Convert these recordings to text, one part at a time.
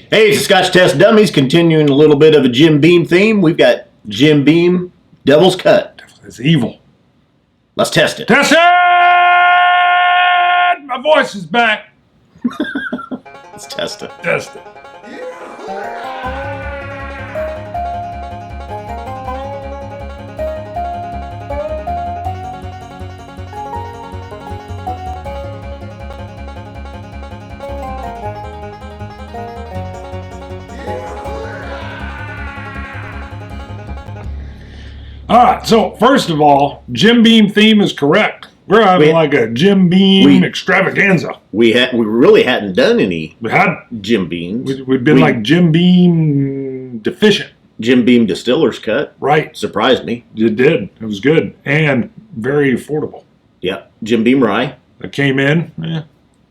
Hey, it's the Scotch Test Dummies, continuing a little bit of a Jim Beam theme. We've got Jim Beam Devil's Cut. It's evil. Let's test it. Test it! My voice is back. Let's test it. Test it. All right, so first of all, Jim Beam theme is correct. We're having like a Jim Beam extravaganza. We really hadn't done any We had Jim Beams. we've been like Jim Beam deficient. Jim Beam Distiller's Cut. Right. Surprised me. It did. It was good and very affordable. Yep. Jim Beam Rye. It came in.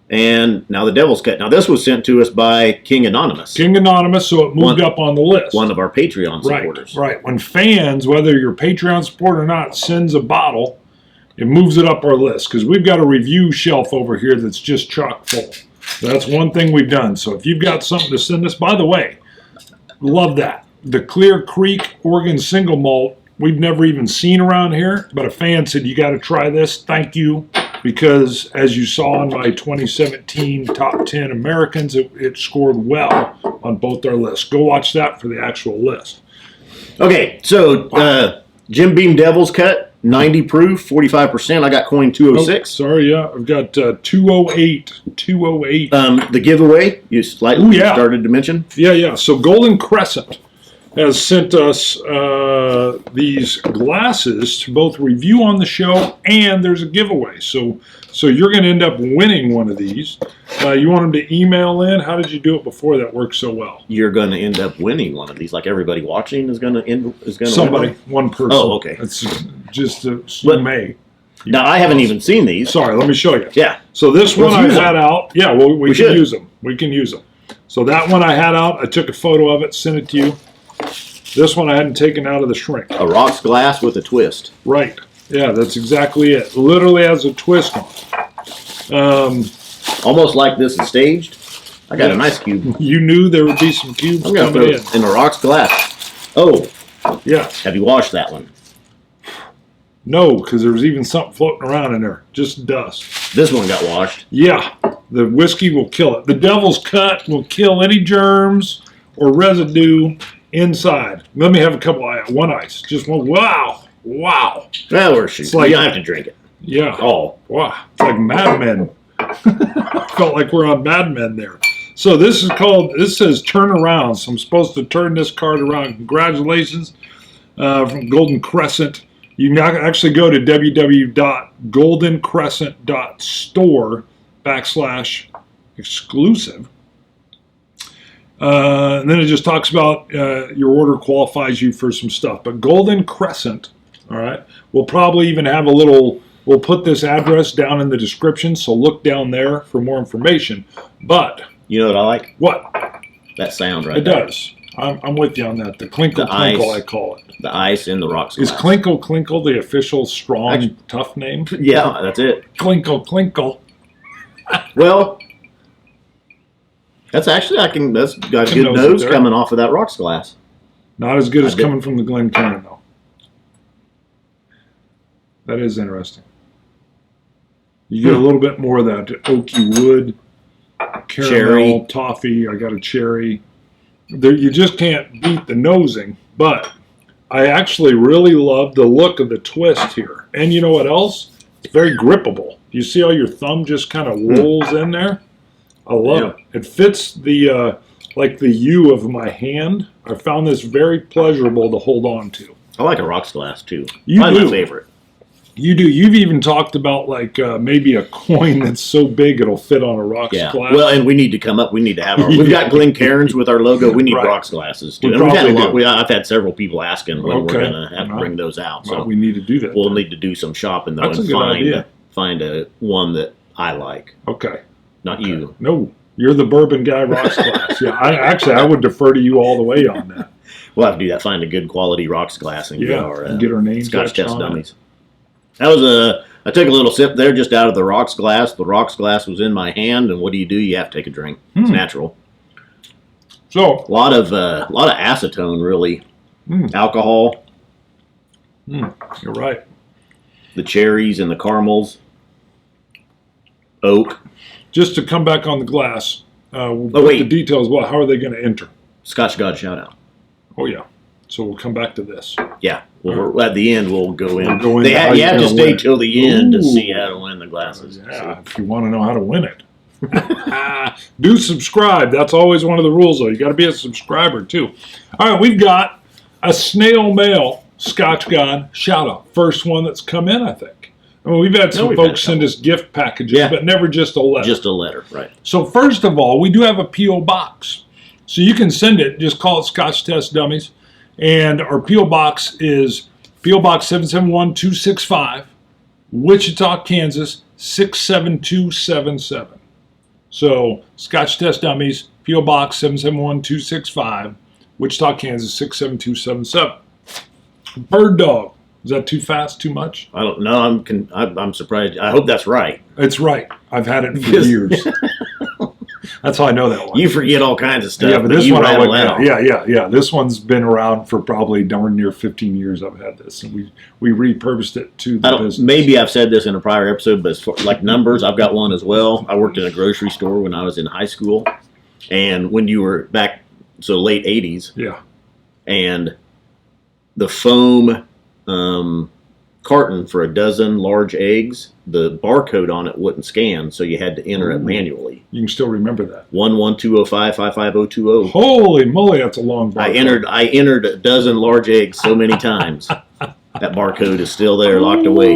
And now the Devil's Cut. Now this was sent to us by King Anonymous. King Anonymous, so it moved up on the list. One of our Patreon supporters. Right. When fans, whether you're a Patreon supporter or not, sends a bottle, it moves it up our list because we've got a review shelf over here that's just chock full. That's one thing we've done. So if you've got something to send us, by the way, love that. The Clear Creek Oregon Single Malt, we've never even seen around here, but a fan said, you got to try this. Thank you. Because as you saw in my 2017 Top 10 Americans, it scored well on both our lists. Go watch that for the actual list. Okay, so Jim Beam Devil's Cut, 90 proof, 45%. I got coin 206. Sorry, yeah. I've got 208. 208. The giveaway, you slightly started to mention. Yeah. So Golden Crescent has sent us these glasses to both review on the show, and there's a giveaway. So you're going to end up winning one of these. You want them to email in? How did you do it before that worked so well? You're going to end up winning one of these. Like everybody watching is going to Somebody, win one person. Oh, okay. It's just you may. Now I haven't even seen these. Sorry, let me show you. Yeah. So this one I had out. Yeah, well, we can should. use them. We can use them. So that one I had out. I took a photo of it, sent it to you. This one I hadn't taken out of the shrink. A rocks glass with a twist. Right. Yeah, that's exactly it. Literally has a twist on it. Almost like this is staged. I got a nice cube. You knew there would be some cubes I'm going to coming put it in a rocks glass. Oh. Yeah. Have you washed that one? No, because there was even something floating around in there. Just dust. This one got washed. Yeah. The whiskey will kill it. The Devil's Cut will kill any germs or residue inside. Let me have a couple one ice. Just one. Wow. Well, we're shooting. Like, you don't have to drink it. Yeah. Oh. Wow. It's like Mad Men. Felt like we're on Mad Men there. So this says turn around. So I'm supposed to turn this card around. Congratulations from Golden Crescent. You can actually go to www.goldencrescent.store/exclusive. And then it just talks about your order qualifies you for some stuff. But Golden Crescent, all right, we'll probably even have we'll put this address down in the description, so look down there for more information. But you know what I like? What? That sound right there. It does. I'm with you on that. The clinkle clinkle, I call it. The ice in the rocks glass. Is clinkle clinkle the official strong, tough name? Yeah, that's it. Clinkle clinkle. Well, that's actually that's got a good nose coming off of that rocks glass. Not as good as coming from the Glencairn, though. That is interesting. You get a little bit more of that oaky wood, caramel, cherry, toffee. I got a cherry. You just can't beat the nosing, but I actually really love the look of the twist here. And you know what else? It's very grippable. You see how your thumb just kind of rolls in there? I love it. It fits the like the U of my hand. I found this very pleasurable to hold on to. I like a rocks glass too. Probably my favorite. You do. You've even talked about like maybe a coin that's so big it'll fit on a rocks glass. Well, and we need to come up. We need to have our. We've got Glencairns with our logo. We need rocks glasses too. I've had several people asking when we're going to have to bring those out. So we need to do that. We'll need to do some shopping though and find a one that I like. Okay. Not you. No, you're the bourbon guy. Rocks glass. Yeah. I would defer to you all the way on that. We'll have to do that. Find a good quality rocks glass and get our names. Scotch Test Dummies. That was I took a little sip there just out of the rocks glass. The rocks glass was in my hand, and what do? You have to take a drink. It's natural. So a lot of acetone, really. Alcohol. You're right. The cherries and the caramels. Oak. Just to come back on the glass, we'll put the details. Well, how are they going to enter? Scotch God shout out. Oh yeah. So we'll come back to this. Yeah. Well, at the end we'll go in. You have to stay till the end to see how to win the glasses. Yeah, if you want to know how to win it. Do subscribe. That's always one of the rules, though. You got to be a subscriber too. All right, we've got a snail mail Scotch God shout out. First one that's come in, I think. I mean, we've had some folks send us gift packages, but never just a letter. Just a letter, right. So first of all, we do have a P.O. box. So you can send it. Just call it Scotch Test Dummies. And our P.O. box is P.O. Box 771265, Wichita, Kansas 67277. So Scotch Test Dummies, P.O. Box 771265, Wichita, Kansas 67277. Bird Dog. Is that too fast? Too much? I don't know. I'm surprised. I hope that's right. It's right. I've had it for years. That's how I know that one. You forget all kinds of stuff. Yeah, but this one I like. Yeah. This one's been around for probably darn near 15 years. I've had this, and we repurposed it to the business. Maybe I've said this in a prior episode, but as far, like numbers, I've got one as well. I worked in a grocery store when I was in high school, and when you were back, so late 80s. Yeah. And the foam carton for a dozen large eggs, the barcode on it wouldn't scan, so you had to enter it manually. You can still remember that. 11205-55020. Holy moly, that's a long barcode. I entered a dozen large eggs so many times. That barcode is still there, locked away.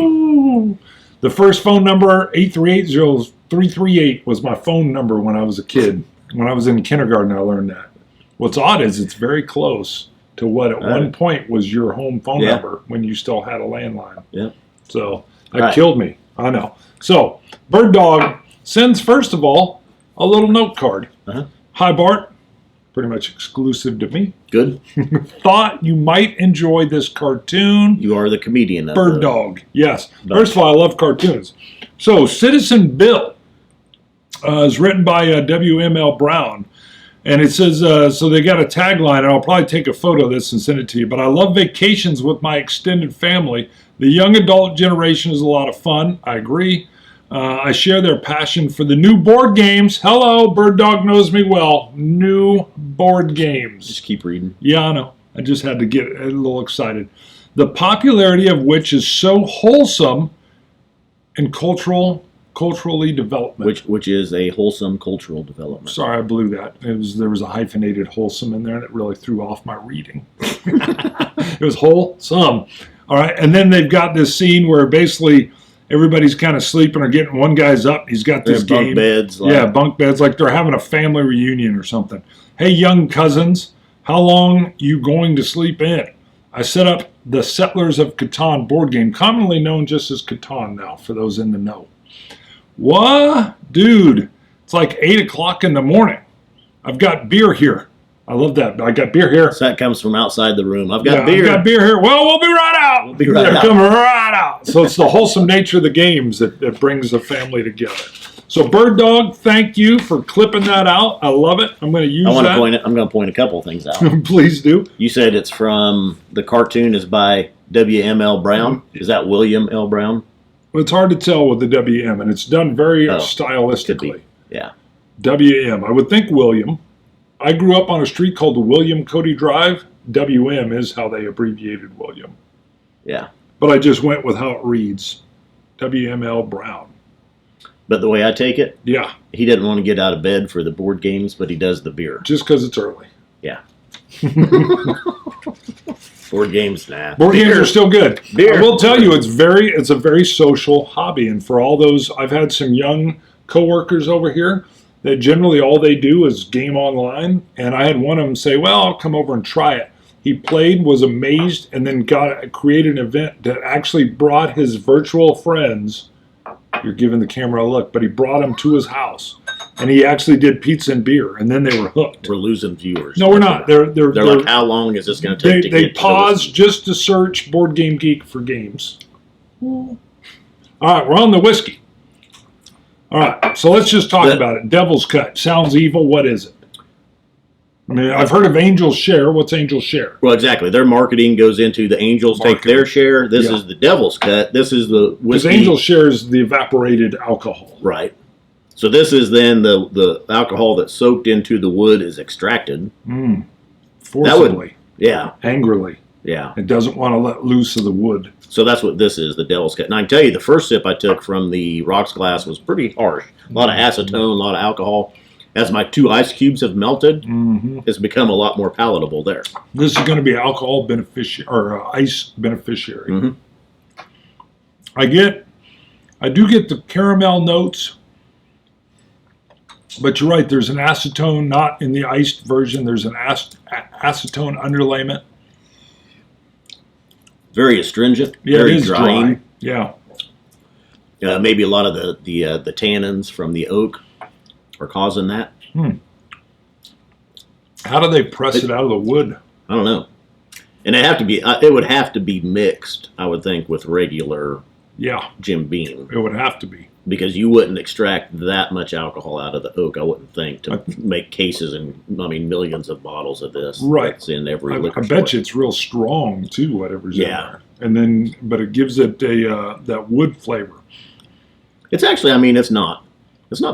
The first phone number, 838-0338, was my phone number when I was a kid. When I was in kindergarten, I learned that. What's odd is it's very close to what at one point was your home phone number when you still had a landline. Yeah. So that killed me. I know. So Bird Dog sends, first of all, a little note card. Hi, Bart. Pretty much exclusive to me. Good. Thought you might enjoy this cartoon. You are the comedian of Bird Dog. Yes. First of all, I love cartoons. So Citizen Bill is written by WML Brown. And it says, so they got a tagline, and I'll probably take a photo of this and send it to you. But I love vacations with my extended family. The young adult generation is a lot of fun. I agree. I share their passion for the new board games. Hello, Bird Dog knows me well. New board games. Just keep reading. Yeah, I know. I just had to get a little excited. The popularity of which is so wholesome and culturally development. Which is a wholesome cultural development. Sorry, I blew that. There was a hyphenated wholesome in there, and it really threw off my reading. It was wholesome. All right, and then they've got this scene where basically everybody's kind of sleeping or getting. One guy's up. He's got this game. Bunk beds. Bunk beds, like they're having a family reunion or something. Hey, young cousins, how long you going to sleep in? I set up the Settlers of Catan board game, commonly known just as Catan now, for those in the know. What? Dude, it's like 8 o'clock in the morning. I've got beer here. I love that. I got beer here. So that comes from outside the room. I've got beer. I've got beer here. Well, we'll be right out. We'll be right out. Coming right out. So it's the wholesome nature of the games that brings the family together. So Bird Dog, thank you for clipping that out. I love it. I'm going to use that. I'm going to point a couple of things out. Please do. You said it's from, the cartoon is by W.M.L. Brown. Is that William L. Brown? Well, it's hard to tell with the WM, and it's done very stylistically. Yeah. WM. I would think William. I grew up on a street called William Cody Drive. WM is how they abbreviated William. Yeah. But I just went with how it reads. WML Brown. But the way I take it, yeah, he doesn't want to get out of bed for the board games, but he does the beer. Just because it's early. Yeah. Board games, nah. Board games are still good. Beer. I will tell you, it's a very social hobby, and for all those, I've had some young coworkers over here that generally all they do is game online, and I had one of them say, "Well, I'll come over and try it." He played, was amazed, and then created an event that actually brought his virtual friends. You're giving the camera a look, but he brought them to his house. And he actually did pizza and beer, and then they were hooked. We're losing viewers. No, we're not. They're like, how long is this going to take? They paused just to search Board Game Geek for games. All right, we're on the whiskey. All right, so let's just talk about it. Devil's Cut sounds evil. What is it? I mean, I've heard of Angel's Share. What's Angel's Share? Well, exactly. Their marketing goes into the Angels take their share. This is the Devil's Cut. This is the whiskey. Because Angel's Share is the evaporated alcohol. Right. So this is then the alcohol that's soaked into the wood is extracted. Forcibly. Yeah. Angrily. Yeah. It doesn't want to let loose of the wood. So that's what this is, the Devil's Cut. And I can tell you, the first sip I took from the rocks glass was pretty harsh. A lot of acetone, a lot of alcohol. As my 2 ice cubes have melted, it's become a lot more palatable there. This is going to be alcohol beneficiary or ice beneficiary. I do get the caramel notes, but you're right. There's an acetone, not in the iced version. There's an acetone underlayment. Very astringent. Yeah, very it is drying. dry. Yeah. Maybe a lot of the tannins from the oak are causing that. How do they press it out of the wood? I don't know. And it would have to be mixed, I would think, with regular Jim Beam. It would have to be. Because you wouldn't extract that much alcohol out of the oak, I wouldn't think, to make cases and, millions of bottles of this. Right. It's in every liquor I bet you it's real strong, too, whatever's in there. And then, but it gives it that wood flavor. It's actually, it's not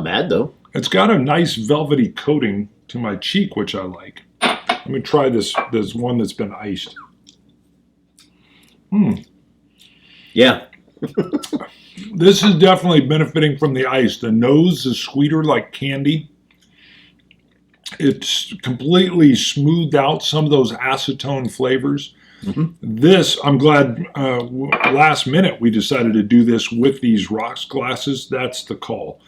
bad, though. It's got a nice velvety coating to my cheek, which I like. Let me try this one that's been iced. Yeah. This is definitely benefiting from the ice. The nose is sweeter like candy. It's completely smoothed out some of those acetone flavors. This, I'm glad last minute we decided to do this with these rocks glasses. That's the call.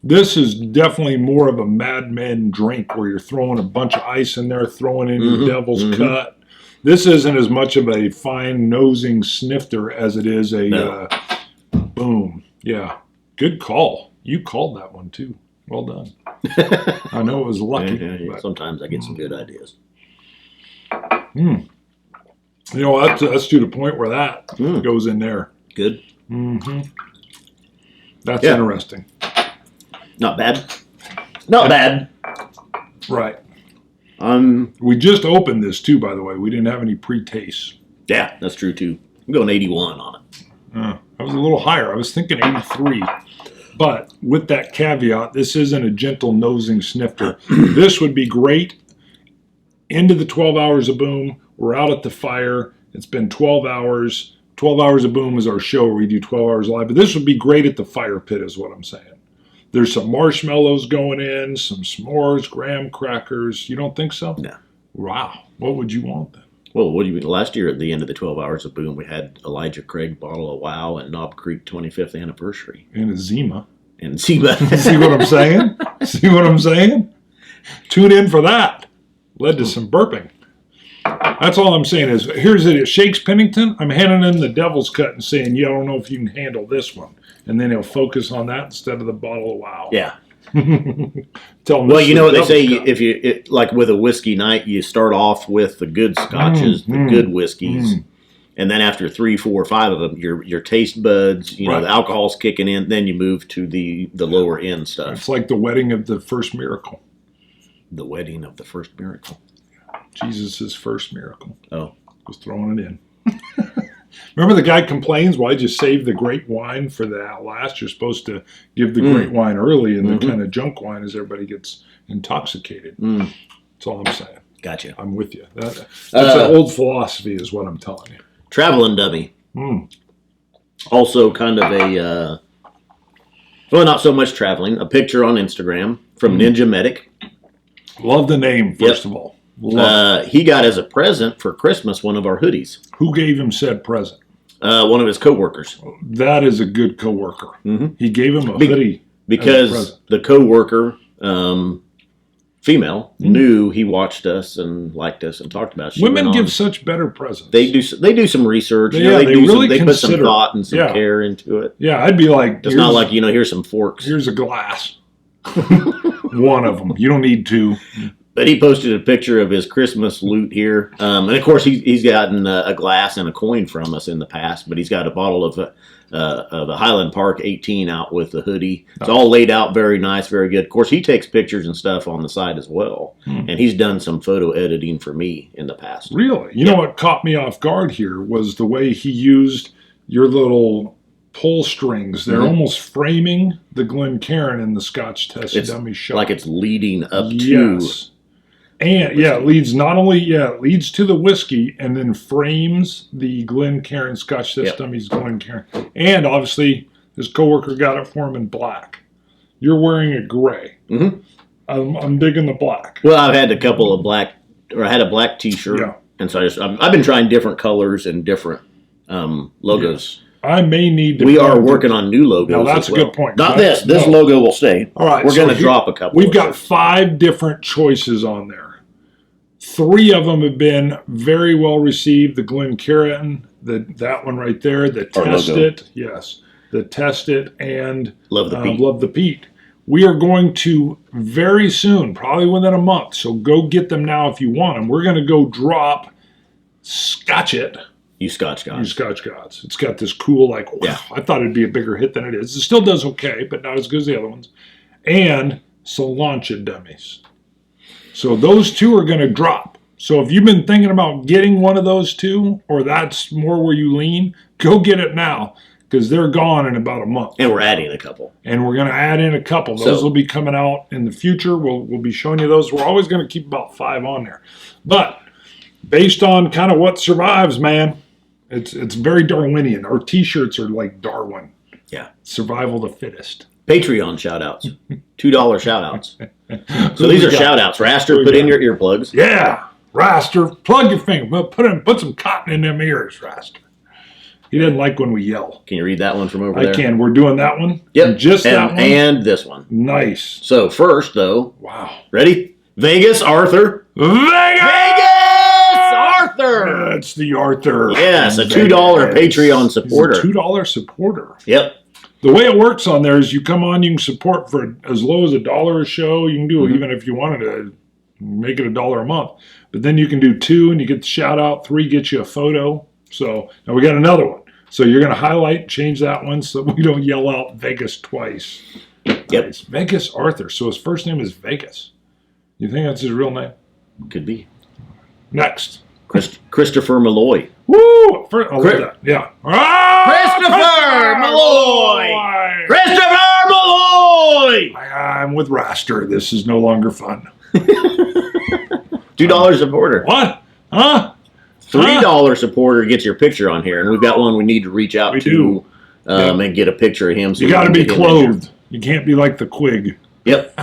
This is definitely more of a Mad Men drink where you're throwing a bunch of ice in there, throwing in your Devil's Cut. This isn't as much of a fine nosing snifter as it is a boom. Yeah. Good call. You called that one too. Well done. I know it was lucky. Yeah. Sometimes I get some good ideas. You know, that's to the point where that goes in there. Good. That's interesting. Not bad. Not bad. Right. We just opened this too, by the way. We didn't have any pre-tastes. Yeah, that's true too. I'm going 81 on it. I was a little higher. I was thinking 83. But with that caveat, this isn't a gentle nosing snifter. This would be great into the 12 hours of boom. We're out at the fire. It's been 12 hours. 12 hours of boom is our show where we do 12 hours live. But this would be great at the fire pit is what I'm saying. There's some marshmallows going in, some s'mores, graham crackers. You don't think so? No. Wow. What would you want then? Well, what do you mean? Last year at the end of the 12 hours of boom, we had Elijah Craig bottle of Wow and Knob Creek 25th anniversary. And a Zima. And Zima. See what I'm saying? See what I'm saying? Tune in for that. Led to some burping. That's all I'm saying is, here's it. Shakes Pennington. I'm handing him the Devil's Cut and saying, I don't know if you can handle this one. And then he'll focus on that instead of the bottle of Wow. Yeah. Tell him. Well, you know what they say, like with a whiskey night, you start off with the good scotches, the good whiskeys, and then after 3, 4, 5 of them, your taste buds, the alcohol's kicking in. Then you move to the lower end stuff. It's like the wedding of the first miracle. The wedding of the first miracle. Jesus' first miracle. Oh, was throwing it in. Remember the guy complains, why'd you save the great wine for that last? You're supposed to give the great wine early, and the kind of junk wine as everybody gets intoxicated. That's all I'm saying. Gotcha. I'm with you. That's an old philosophy is what I'm telling you. Traveling dummy. Also kind of a, well, not so much traveling, a picture on Instagram from Ninja Medic. Love the name, first of all. He got as a present for Christmas one of our hoodies. Who gave him said present? One of his coworkers. That is a good coworker. He gave him a hoodie because the coworker, female, knew he watched us and liked us and talked about us. Women give such better presents. They do some research. They put some thought and some care into it. Yeah, I'd be like, it's not like here's some forks. Here's a glass. One of them. You don't need two. But he posted a picture of his Christmas loot here, and of course he's gotten a glass and a coin from us in the past. But he's got a bottle of the Highland Park 18 out with the hoodie. It's all laid out very nice, very good. Of course, he takes pictures and stuff on the side as well, and he's done some photo editing for me in the past. Really? You know what caught me off guard here was the way he used your little pull strings. They're almost framing the Glencairn in the Scotch Test Dummy shot. Like it's leading up to. And it leads it leads to the whiskey and then frames the Glencairn Scotch Test Dummies Glencairn. And obviously, his coworker got it for him in black. You're wearing a gray. I'm digging the black. Well, I've had a couple of black, or I had a black T-shirt, and so I've been trying different colors and different logos. Yes. I may need to. We are working on new logos. Now that's a good point. Not this. This logo will stay. All right, we're going to drop a couple. We've got 5 different choices on there. 3 of them have been very well received. The Glencairn, that one right there, the Test It, the Test It, and Love the Peat. We are going to very soon, probably within a month. So go get them now if you want them. We're going to go drop Scotch It. You Scotch Gods. You Scotch Gods. It's got this cool, I thought it'd be a bigger hit than it is. It still does okay, but not as good as the other ones. And Cilantro Dummies. So those 2 are going to drop. So if you've been thinking about getting one of those 2, or that's more where you lean, go get it now, because they're gone in about a month. And we're adding a couple. And we're going to add in a couple. Those will be coming out in the future. We'll be showing you those. We're always going to keep about 5 on there. But based on kind of what survives, man, it's very Darwinian. Our T-shirts are like Darwin. Yeah. Survival the fittest. Patreon shout-outs. $2 shout-outs. So these are shout-outs. Raster, put in your earplugs. Yeah. Raster, plug your finger. Put some cotton in them ears, Raster. He doesn't like when we yell. Can you read that one from over there? I can. We're doing that one? Yep. Just that one? And this one. Nice. So first, though. Wow. Ready? Vegas Arthur. Vegas Arthur! It's the Arthur. Yes, a $2 Patreon supporter. He's a $2 supporter. Yep. The way it works on there is you come on, you can support for as low as $1 a show. You can do it even if you wanted to make it $1 a month. But then you can do 2 and you get the shout out. 3 gets you a photo. So now we got another one. So you're going to highlight and change that one so we don't yell out Vegas twice. Yep. Nice. Vegas Arthur. So his first name is Vegas. You think that's his real name? Could be. Next. Christopher Malloy. Woo! I love that. Yeah. Christopher Malloy! Christopher Malloy! I'm with Raster. This is no longer fun. $2 supporter. What? Huh? $3 supporter gets your picture on here, and we've got one we need to reach out to and get a picture of him. So you got to be clothed. You can't be like the Quig. Yep.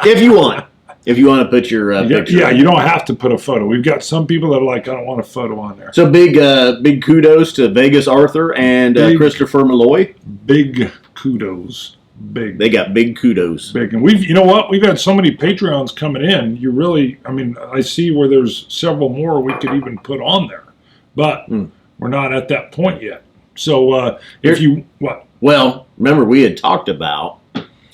If you want. If you want to put your picture. Yeah, you don't have to put a photo. We've got some people that are like, I don't want a photo on there. So big kudos to Vegas Arthur and Christopher Malloy. Big kudos. Big. They got big kudos. Big. And you know what? We've had so many Patreons coming in. You really, I see where there's several more we could even put on there. But we're not at that point yet. So what? Well, remember we had talked about,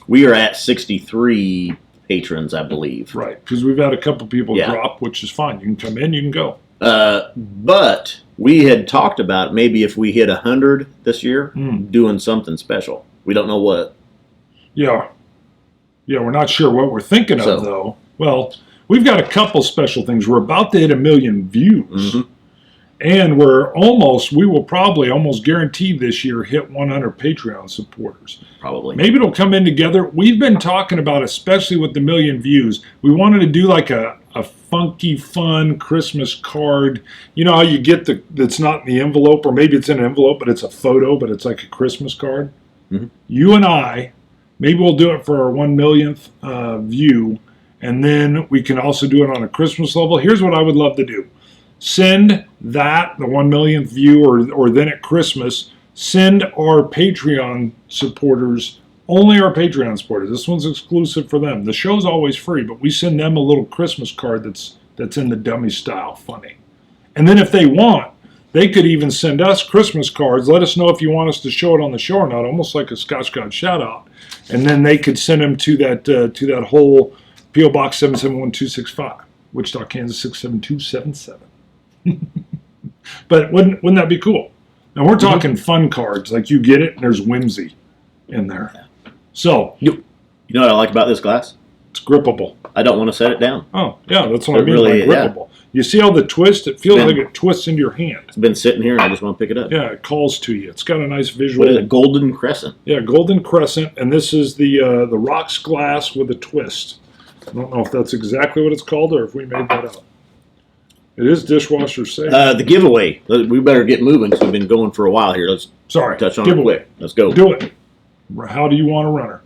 we are at 63 patrons, I believe. Right, because we've had a couple people drop, which is fine. You can come in, you can go. But we had talked about maybe if we hit 100 this year, doing something special. We don't know what. Yeah, we're not sure what we're thinking of, though. Well, we've got a couple special things. We're about to hit 1 million views. And we will probably almost guaranteed this year hit 100 Patreon supporters. Probably. Maybe it'll come in together. We've been talking about, especially with the 1 million views, we wanted to do like a funky, fun Christmas card. You know how you get that's not in the envelope, or maybe it's in an envelope, but it's a photo, but it's like a Christmas card. You and I, maybe we'll do it for our 1 millionth view, and then we can also do it on a Christmas level. Here's what I would love to do. Send the 1 millionth view, or then at Christmas, send our Patreon supporters, only our Patreon supporters. This one's exclusive for them. The show's always free, but we send them a little Christmas card that's in the dummy style, funny. And then if they want, they could even send us Christmas cards. Let us know if you want us to show it on the show or not, almost like a Scotch God shout out. And then they could send them to that whole P.O. Box 771265. Wichita, Kansas 67277. But wouldn't that be cool? And we're talking fun cards, like you get it and there's whimsy in there. Yeah. So you know what I like about this glass? it's grippable. I don't want to set it down. Oh, yeah, that's what I It mean really- by grippable. You see how the twist? It feels like it twists into your hand. It's been sitting here and I just want to pick it up. Yeah, it calls to you. It's got a nice visual. What is it? Golden Crescent. Yeah, Golden Crescent, and this is the rocks glass with a twist. I don't know if that's exactly what it's called or if we made that up. It is dishwasher safe. The giveaway. We better get moving because we've been going for a while here. Let's Sorry, touch on giveaway. it quick. Let's go. Do it. How do you want to run her?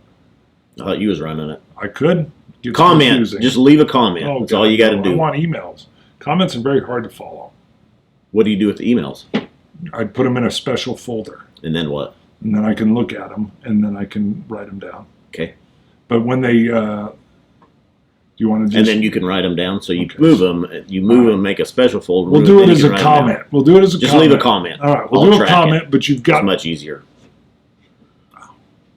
I thought you was running it. I could. It's Comment. confusing. Just leave a comment. Oh, That's all you got to I do. want emails. Comments are very hard to follow. What do you do with the emails? I put them in a special folder, And then what? and then I can look at them, and then I can write them down. Okay. But when they, do you want to just? And then you can write them down. So you Okay. move them. You move them, make a special folder. We'll move do them, it then as you a can write 'em down. comment. We'll do it as a Just comment. leave a comment. All right, we'll I'll do a track comment, it. but you've It's got much easier.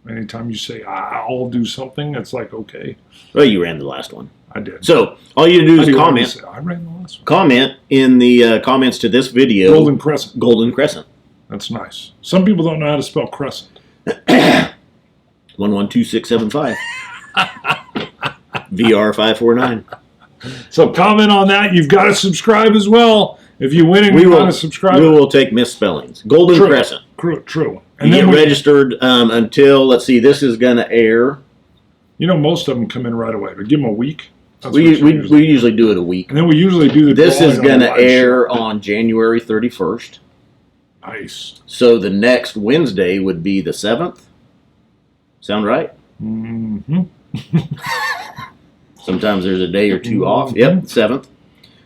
anytime you say I'll do something, it's like okay, Well, you ran the last one. I did. So all you do How is do you want me comment. to say? I ran the last one. Comment in the comments to this video. Golden Crescent. Golden Crescent. That's nice. Some people don't know how to spell crescent. 112675. VR549. So comment on that. You've got to subscribe as well. If you win and We you will, want to subscribe, we will take misspellings. Golden True. Crescent. True. You get registered until, let's see, this is going to air. You know, most of them come in right away, but give them a week. That's We what you usually do it a week. and then we usually do the. This drawing is on going the to live air show. on January 31st. Nice. So the next Wednesday would be the 7th. Sound right? Mm-hmm. Sometimes there's a day or two Mhm. off. Yep, 7th.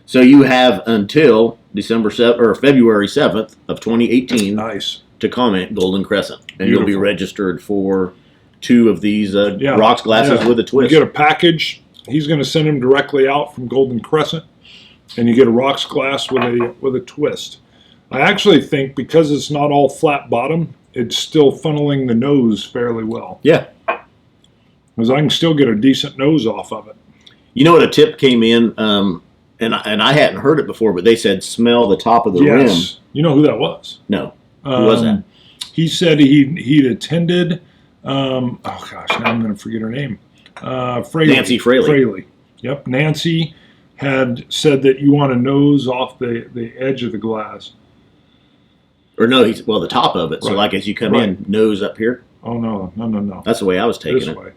So you have until December 7th or February 7th of 2018 Nice. to comment Golden Crescent, and you'll be Beautiful. registered for 2 of these Yeah. rocks glasses Yeah. with a You twist. get a package. He's going to send them directly out from Golden Crescent, and you get a rocks glass with a twist. I actually think because it's not all flat bottom, it's still funneling the nose fairly well. Yeah. Because I can still get a decent nose off of it. You know what? A tip came in, and I hadn't heard it before, but they said smell the top of the rim. Yes. You know who that was? No. Who was that? He said he'd attended. Oh gosh, now I'm going to forget her name. Fraley. Nancy Fraley. Fraley. Yep. Nancy had said that you want to nose off the edge of the glass. Or no, the top of it. So Right. like as you come Right. in, nose up here. Oh no. That's the way I was taking This it. way,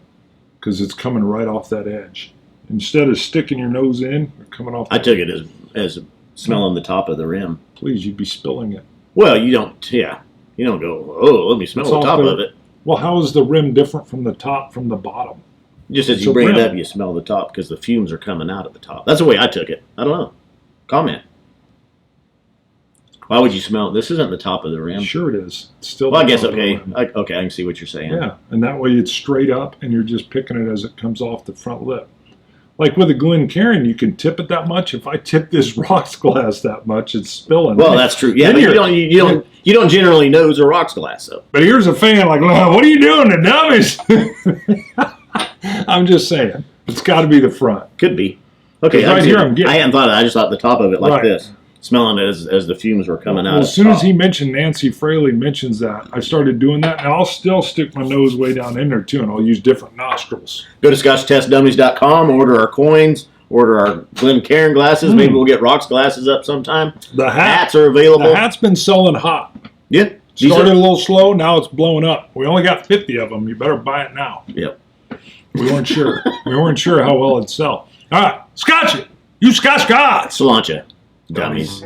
because it's coming right off that edge. Instead of sticking your nose in, you're coming off. I took it as smelling the top of the rim. Please, you'd be spilling it. Well, you don't. Yeah, you don't go. Oh, let me smell It's the off top the- of it. Well, how is the rim different from the top from the bottom? Just as It's you a bring it rim. up, you smell the top because the fumes are coming out at the top. That's the way I took it. I don't know. Comment. Why would you smell? This isn't the top of the rim. Sure, it is. It's still. Well, I the guess top of the okay. rim. Okay, I can see what you're saying. Yeah, and that way it's straight up, and you're just picking it as it comes off the front lip. Like with a Glencairn, you can tip it that much. If I tip this rocks glass that much, it's spilling. Well, that's true. Yeah, Then but you're- you don't generally nose a rocks glass though. But here's a fan like, "Well, what are you doing to Dummies?" I'm just saying, it's got to be the front. Could be. Okay, Right I see here it. I'm getting- I hadn't thought of it. I just thought the top of it like Right. this, smelling it as the fumes were coming out. Well, at as soon the as top. he mentioned Nancy Fraley mentions that, I started doing that, and I'll still stick my nose way down in there too, and I'll use different nostrils. Go to ScotchTestDummies.com, order our coins, order our Glencairn glasses. Maybe we'll get rocks glasses up sometime. The Hats are available. The hat's been selling hot. Yeah. These Started are- a little slow, now it's blowing up. We only got 50 of them. You better buy it now. Yep. We weren't sure. We weren't sure how well it'd sell. All right, Scotch It. You Scotch gods. Cilantro. Dummies.